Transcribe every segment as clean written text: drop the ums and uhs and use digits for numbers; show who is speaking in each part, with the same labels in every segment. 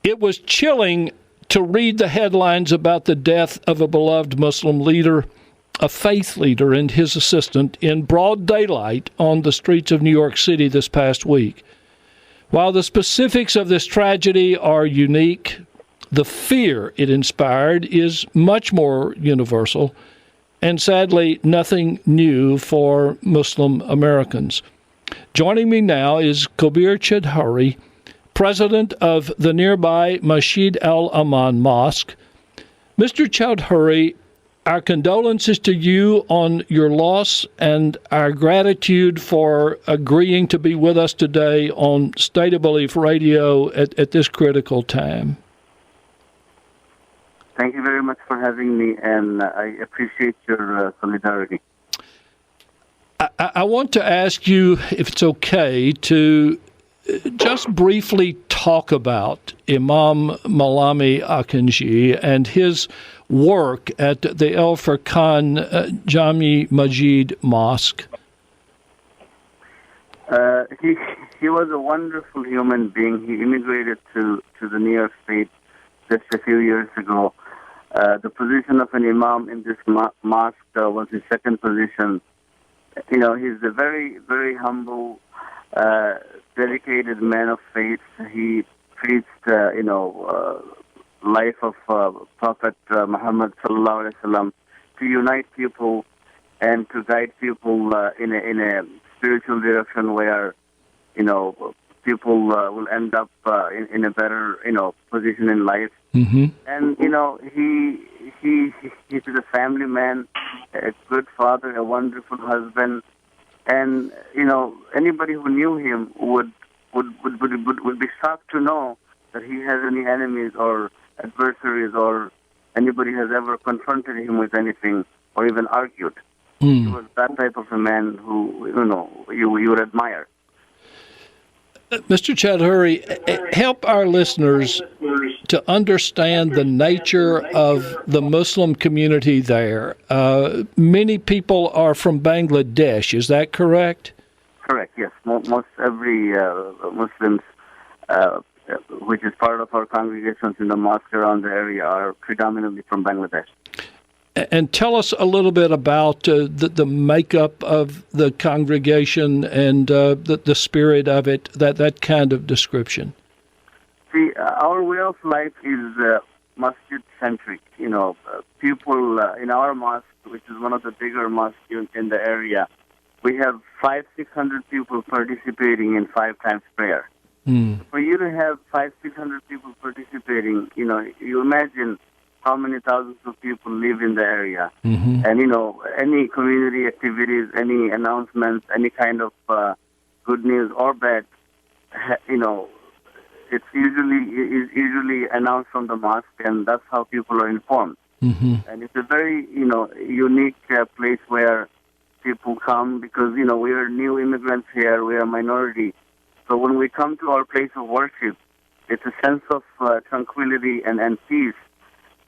Speaker 1: It was chilling to read the headlines about the death of a beloved Muslim leader, a faith leader, and his assistant in broad daylight on the streets of New York City this past week. While the specifics of this tragedy are unique, the fear it inspired is much more universal, and sadly, nothing new for Muslim Americans. Joining me now is Kobir Chowdhury, president of the nearby Masjid Al-Aman Mosque. Mr. Chowdhury, our condolences to you on your loss and our gratitude for agreeing to be with us today on State of Belief Radio at this critical time.
Speaker 2: Thank you very much for having me, and I appreciate your solidarity.
Speaker 1: I want to ask you, if it's okay, to just briefly talk about Imam Maulama Akonjee and his work at the Al-Furqan Jame Masjid Mosque.
Speaker 2: He was a wonderful human being. He immigrated to the New York State just a few years ago. The position of an imam in this mosque was his second position. You know, he's a very, very humble, dedicated man of faith. He preached, life of Prophet Muhammad sallallahu alaihi wasallam to unite people and to guide people in a spiritual direction where, people will end up in a better, position in life.
Speaker 1: Mm-hmm.
Speaker 2: And he's a family man, a good father, a wonderful husband, and anybody who knew him would be shocked to know that he has any enemies or adversaries or anybody has ever confronted him with anything or even argued. He was that type of a man who you would admire.
Speaker 1: Mr. Chowdhury, help our listeners to understand the nature of the Muslim community there. Many people are from Bangladesh, is that correct?
Speaker 2: Correct, yes. Most every Muslims, which is part of our congregations in the mosque around the area, are predominantly from Bangladesh.
Speaker 1: And tell us a little bit about the makeup of the congregation and the spirit of it, that kind of description.
Speaker 2: See, our way of life is masjid-centric. People in our mosque, which is one of the bigger mosques in the area, we have 500-600 people participating in 5 times prayer. For you to have 500-600 people participating, you imagine how many thousands of people live in the area. Mm-hmm. And, any community activities, any announcements, any kind of good news or bad, it's usually announced from the mosque, and that's how people are informed. Mm-hmm. And it's a very, unique place where people come because, we are new immigrants here, we are a minority. So when we come to our place of worship, it's a sense of tranquility and peace.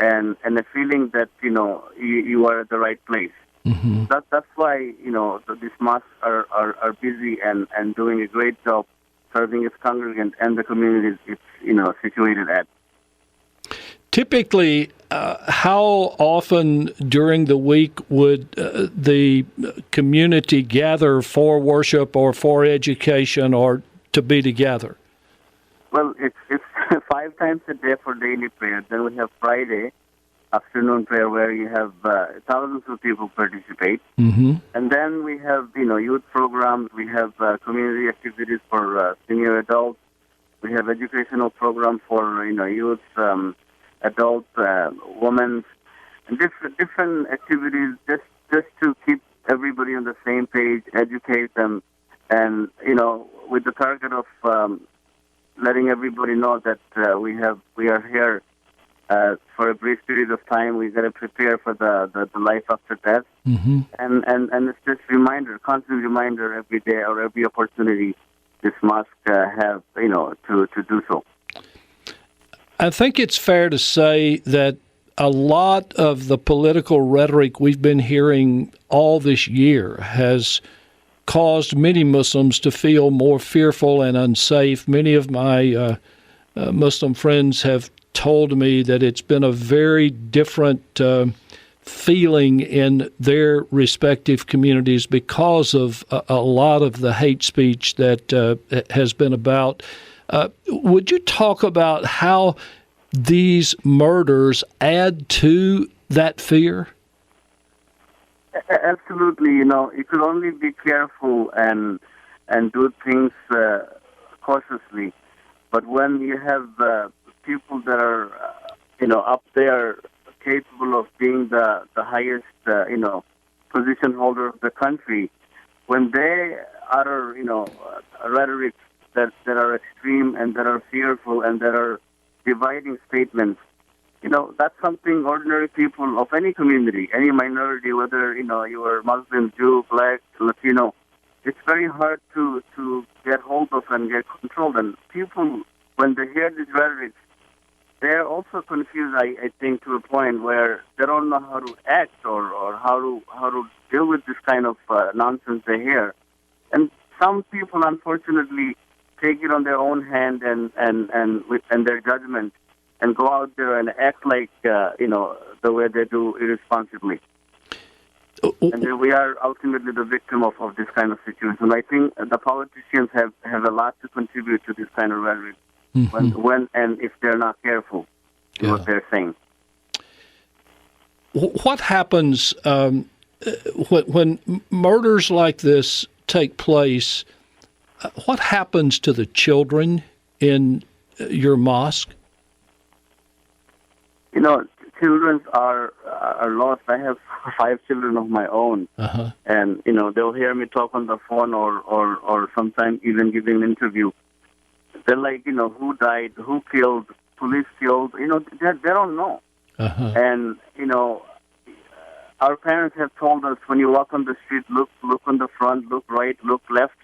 Speaker 2: And a feeling that, you are at the right place. Mm-hmm. That's why, these mosques are busy and doing a great job serving its congregants and the communities it's, situated at.
Speaker 1: Typically, how often during the week would the community gather for worship or for education or to be together?
Speaker 2: Well, it's 5 times a day for daily prayer. Then we have Friday afternoon prayer where you have thousands of people participate. Mm-hmm. And then we have, youth programs. We have community activities for senior adults. We have educational programs for, youth, adult, women, and different activities just to keep everybody on the same page, educate them, and, with the target of letting everybody know that we are here for a brief period of time. We got to prepare for the life after death, mm-hmm. and it's just constant reminder every day or every opportunity this mosque have to do so.
Speaker 1: I think it's fair to say that a lot of the political rhetoric we've been hearing all this year has caused many Muslims to feel more fearful and unsafe. Many of my Muslim friends have told me that it's been a very different feeling in their respective communities because of a lot of the hate speech that has been about. Would you talk about how these murders add to that fear?
Speaker 2: Absolutely. You could only be careful and do things cautiously. But when you have people that are, up there, capable of being the highest, position holder of the country, when they utter, rhetoric that are extreme and that are fearful and that are dividing statements, that's something ordinary people of any community, any minority, whether, you are Muslim, Jew, Black, Latino, it's very hard to get hold of and get controlled. And people, when they hear this rhetoric, they're also confused, I think, to a point where they don't know how to act or how to deal with this kind of nonsense they hear. And some people, unfortunately, take it on their own hand and their judgment and go out there and act like, the way they do irresponsibly. And then we are ultimately the victim of this kind of situation. I think the politicians have a lot to contribute to this kind of rhetoric when and if they're not careful in what they're saying.
Speaker 1: What happens when murders like this take place? What happens to the children in your mosque?
Speaker 2: Children are lost. I have 5 children of my own, and they'll hear me talk on the phone or sometimes even giving an interview. They're like, who died, who killed, police killed. They don't know. And our parents have told us when you walk on the street, look on the front, look right, look left.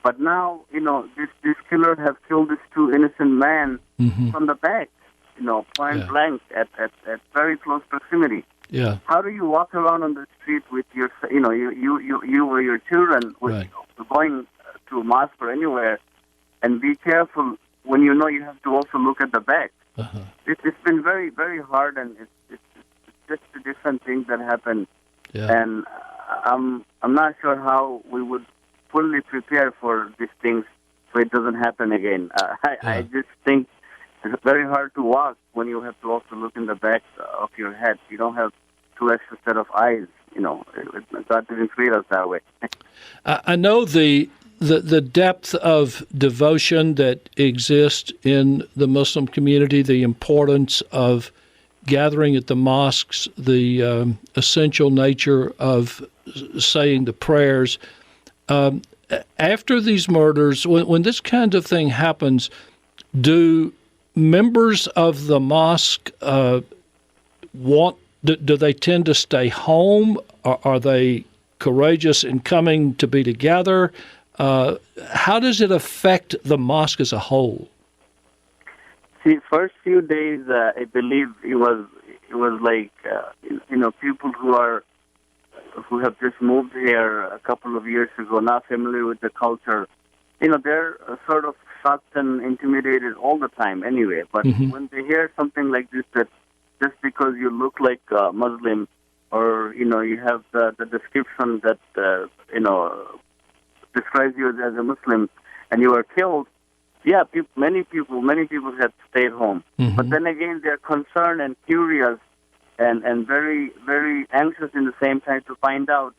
Speaker 2: But now, this killer has killed these 2 innocent men from the back. Point blank at very close proximity.
Speaker 1: Yeah.
Speaker 2: How do you walk around on the street with your, you or your children going to a mosque or anywhere, and be careful when you have to also look at the back? It's been very, very hard, and it's just a different thing that happened.
Speaker 1: Yeah.
Speaker 2: And I'm not sure how we would fully prepare for these things so it doesn't happen again. I just think it's very hard to walk when you have to also look in the back of your head. You don't have 2 extra set of eyes. God didn't create us that way.
Speaker 1: I know the depth of devotion that exists in the Muslim community, the importance of gathering at the mosques, the essential nature of saying the prayers. After these murders, when this kind of thing happens, do members of the mosque do they tend to stay home? Are they courageous in coming to be together? How does it affect the mosque as a whole?
Speaker 2: See, first few days, I believe it was like people who have just moved here a couple of years ago, not familiar with the culture. They're sort of shocked and intimidated all the time anyway. But when they hear something like this, that just because you look like a Muslim or, you have the description that, describes you as a Muslim and you are killed, many people have stayed home. But then again, they're concerned and curious and very, very anxious in the same time to find out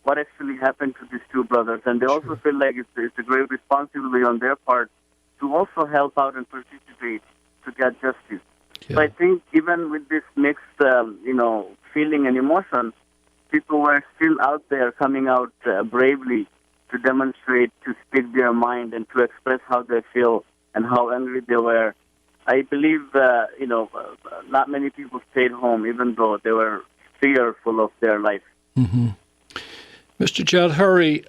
Speaker 2: what actually happened to these 2 brothers. And they also feel like it's a great responsibility on their part to also help out and participate to get justice. Yeah. So I think even with this mixed, feeling and emotion, people were still out there coming out bravely to demonstrate, to speak their mind and to express how they feel and how angry they were. I believe, not many people stayed home, even though they were fearful of their life.
Speaker 1: Mr. Chowdhury,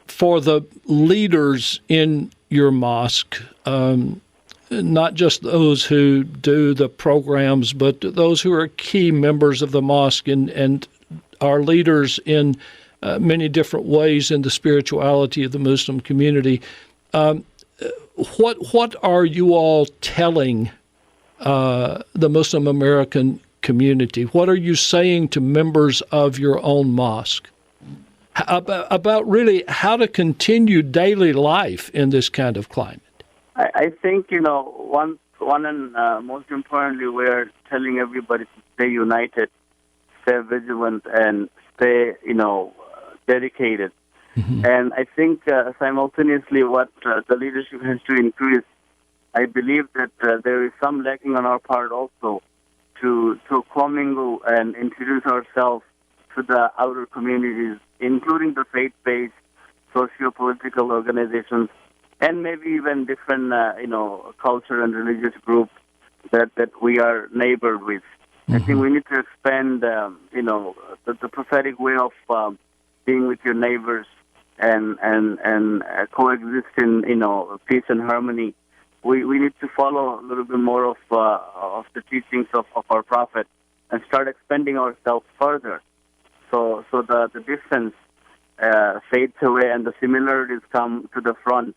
Speaker 1: for the leaders in your mosque, not just those who do the programs, but those who are key members of the mosque and are leaders in many different ways in the spirituality of the Muslim community, what are you all telling the Muslim American community? What are you saying to members of your own mosque about really how to continue daily life in this kind of climate?
Speaker 2: I think, one and most importantly, we're telling everybody to stay united, stay vigilant, and stay, dedicated. Mm-hmm. And I think simultaneously what the leadership has to increase, I believe that there is some lacking on our part also to commingle and introduce ourselves to the outer communities, including the faith-based socio-political organizations, and maybe even different, culture and religious groups that we are neighbored with. Mm-hmm. I think we need to expand, the prophetic way of being with your neighbors and coexist in, peace and harmony. We need to follow a little bit more of the teachings of our Prophet and start expanding ourselves further. So the difference fades away and the similarities come to the front.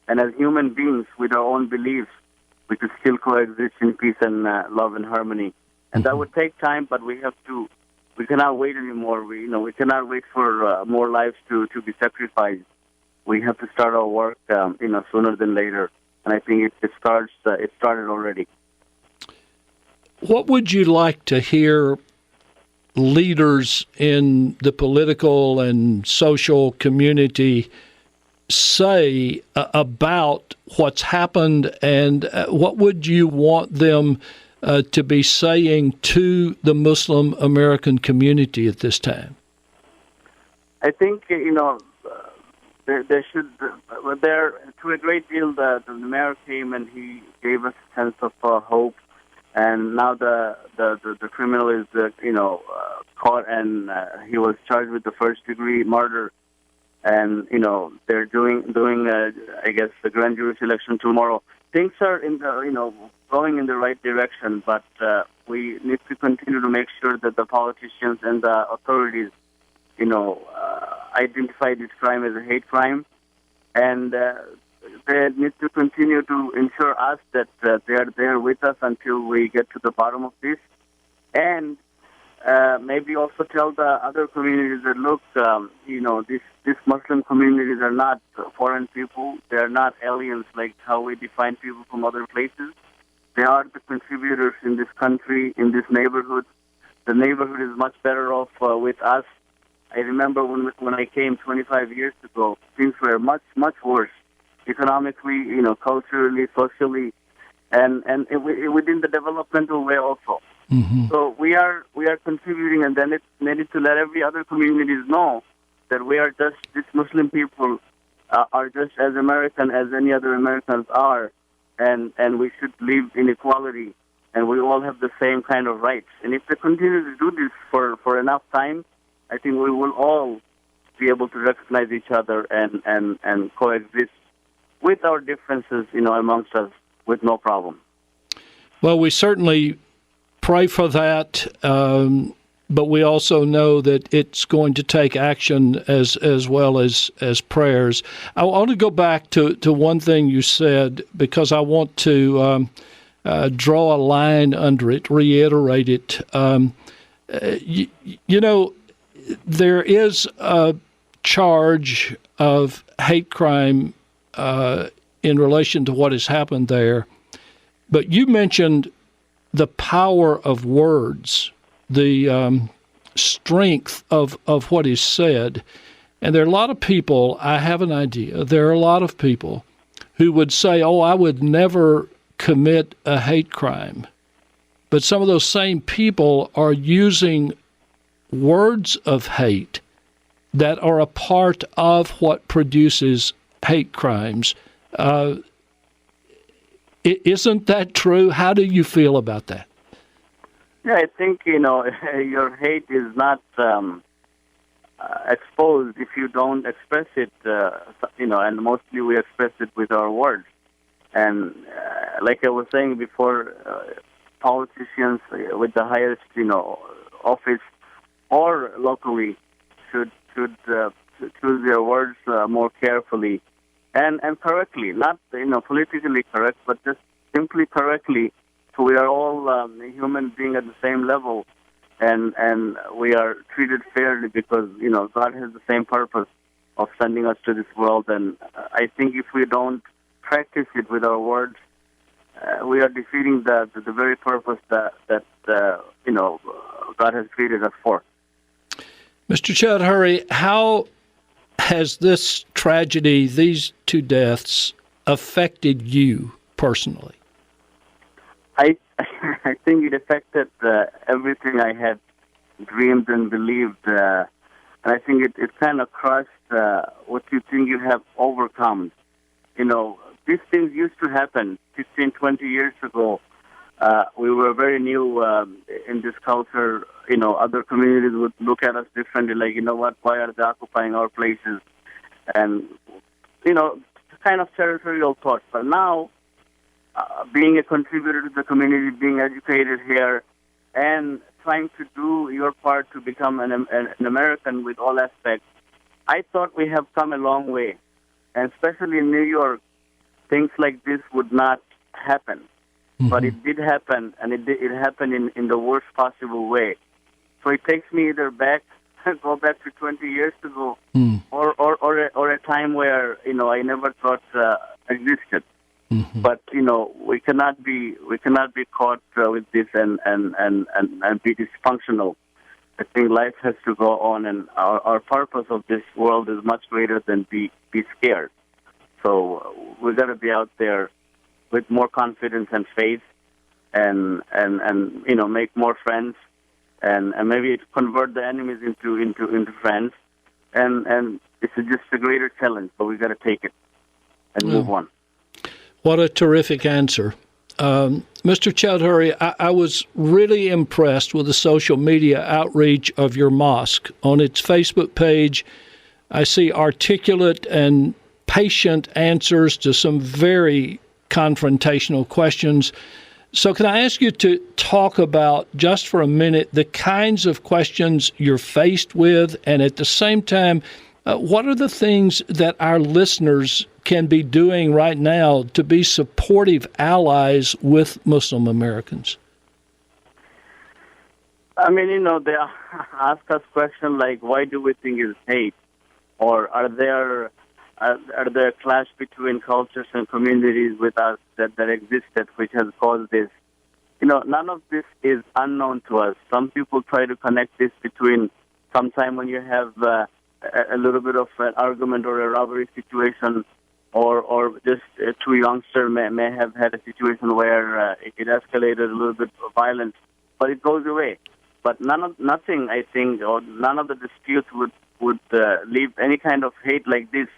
Speaker 2: And as human beings with our own beliefs, we could still coexist in peace and love and harmony. And that would take time, but we cannot wait anymore. We cannot wait for more lives to be sacrificed. We have to start our work, sooner than later. And I think it started already.
Speaker 1: What would you like to hear leaders in the political and social community say about what's happened, and what would you want them to be saying to the Muslim American community at this time?
Speaker 2: I think, there should, to a great deal, the mayor came and he gave us a sense of hope, and now the criminal is, caught, and he was charged with the first-degree murder. And they're doing I guess the grand jury election tomorrow. Things are going in the right direction, but we need to continue to make sure that the politicians and the authorities identify this crime as a hate crime, and they need to continue to ensure us that they are there with us until we get to the bottom of this, and maybe also tell the other communities that, look, these Muslim communities are not foreign people. They are not aliens like how we define people from other places. They are the contributors in this country, in this neighborhood. The neighborhood is much better off with us. I remember when I came 25 years ago, things were much, much worse, economically, culturally, socially, and within the developmental way also. Mm-hmm. So we are contributing, and then they need to let every other communities know that we are just, these Muslim people are just as American as any other Americans are, and we should live in equality, and we all have the same kind of rights. And if they continue to do this for enough time, I think we will all be able to recognize each other and coexist with our differences, amongst us with no problem.
Speaker 1: Well, we certainly pray for that, but we also know that it's going to take action as well as prayers. I want to go back to one thing you said, because I want to draw a line under it, reiterate it. There is a charge of hate crime in relation to what has happened there, but you mentioned the power of words, the strength of what is said. And there are a lot of people, I have an idea, there are a lot of people who would say, I would never commit a hate crime. But some of those same people are using words of hate that are a part of what produces hate crimes. Isn't that true? How do you feel about that?
Speaker 2: Yeah, I think, your hate is not exposed if you don't express it, and mostly we express it with our words. And like I was saying before, politicians with the highest, office or locally should choose their words more carefully. and correctly, not politically correct, but just simply correctly. So we are all human beings at the same level, and we are treated fairly because God has the same purpose of sending us to this world. And I think if we don't practice it with our words, we are defeating the very purpose that God has created us for.
Speaker 1: Mr. Chowdhury, how has this tragedy, these two deaths, affected you personally?
Speaker 2: I think it affected everything I had dreamed and believed. And I think it kind of crushed what you think you have overcome. These things used to happen 15, 20 years ago. We were very new in this culture. Other communities would look at us differently, like, what, why are they occupying our places? And, kind of territorial thoughts. But now, being a contributor to the community, being educated here, and trying to do your part to become an American with all aspects, I thought we have come a long way. And especially in New York, things like this would not happen. Mm-hmm. But it did happen, and it happened in the worst possible way. So it takes me either go back to 20 years ago, or a time where I never thought existed. Mm-hmm. But we cannot be caught with this and be dysfunctional. I think life has to go on, and our purpose of this world is much greater than be scared. So we got to be out there with more confidence and faith, and make more friends, and maybe convert the enemies into friends, and it's just a greater challenge. But we got to take it and move on.
Speaker 1: What a terrific answer. Mr. Chowdhury, I was really impressed with the social media outreach of your mosque. On its Facebook page, I see articulate and patient answers to some very confrontational questions. So can I ask you to talk about, just for a minute, the kinds of questions you're faced with, and at the same time, what are the things that our listeners can be doing right now to be supportive allies with Muslim Americans?
Speaker 2: I mean, they ask us questions like, why do we think it's hate? Or are there clash between cultures and communities with us that existed, which has caused this? None of this is unknown to us. Some people try to connect this between sometime when you have a little bit of an argument or a robbery situation, or just two youngsters may have had a situation where it escalated a little bit of violence, but it goes away. But nothing, I think, or none of the disputes would leave any kind of hate like this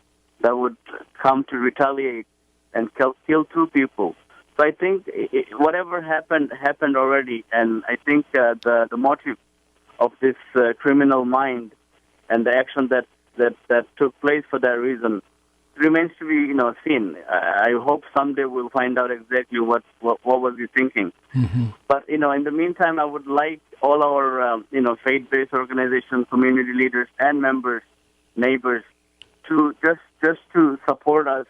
Speaker 2: that would come to retaliate and kill two people. So I think whatever happened already, and I think the motive of this criminal mind and the action that took place for that reason remains to be seen. I hope someday we'll find out exactly what was he thinking. Mm-hmm. But in the meantime, I would like all our faith-based organizations, community leaders, and members, neighbors, to just to support us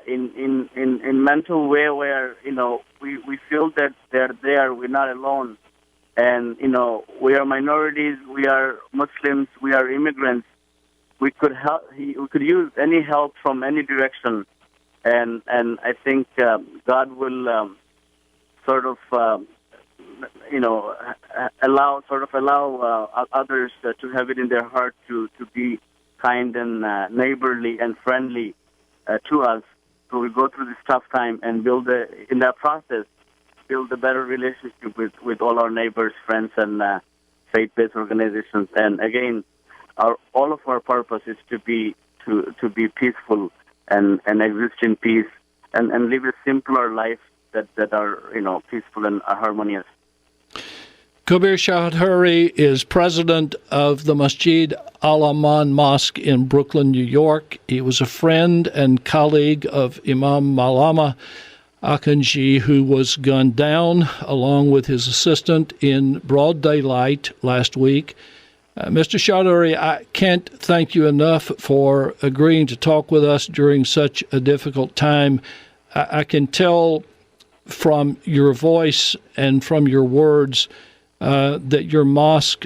Speaker 2: in mental way where we feel that they're there, we're not alone, and we are minorities, we are Muslims, we are immigrants. We could help. We could use any help from any direction, and I think God will allow others to have it in their heart to be kind and neighborly and friendly to us. So we go through this tough time and in that process, build a better relationship with all our neighbors, friends, and faith-based organizations. And again, all of our purpose is to be peaceful and exist in peace and live a simpler life that are peaceful and harmonious.
Speaker 1: Kobir Chowdhury is president of the Masjid Al-Aman Mosque in Brooklyn, New York. He was a friend and colleague of Imam Maulama Akonjee, who was gunned down along with his assistant in broad daylight last week. Mr. Chowdhury, I can't thank you enough for agreeing to talk with us during such a difficult time. I can tell from your voice and from your words that your mosque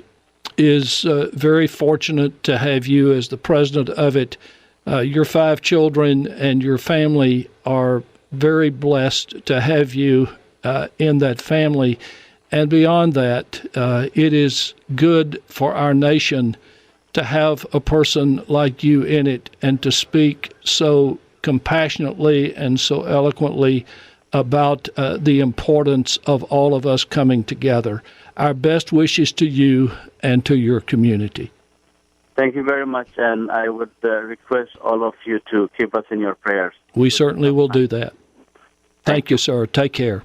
Speaker 1: is very fortunate to have you as the president of it. Your 5 children and your family are very blessed to have you in that family. And beyond that, it is good for our nation to have a person like you in it and to speak so compassionately and so eloquently about the importance of all of us coming together. Our best wishes to you and to your community.
Speaker 2: Thank you very much, and I would request all of you to keep us in your prayers.
Speaker 1: We certainly will do that. Thank you, sir. Take care.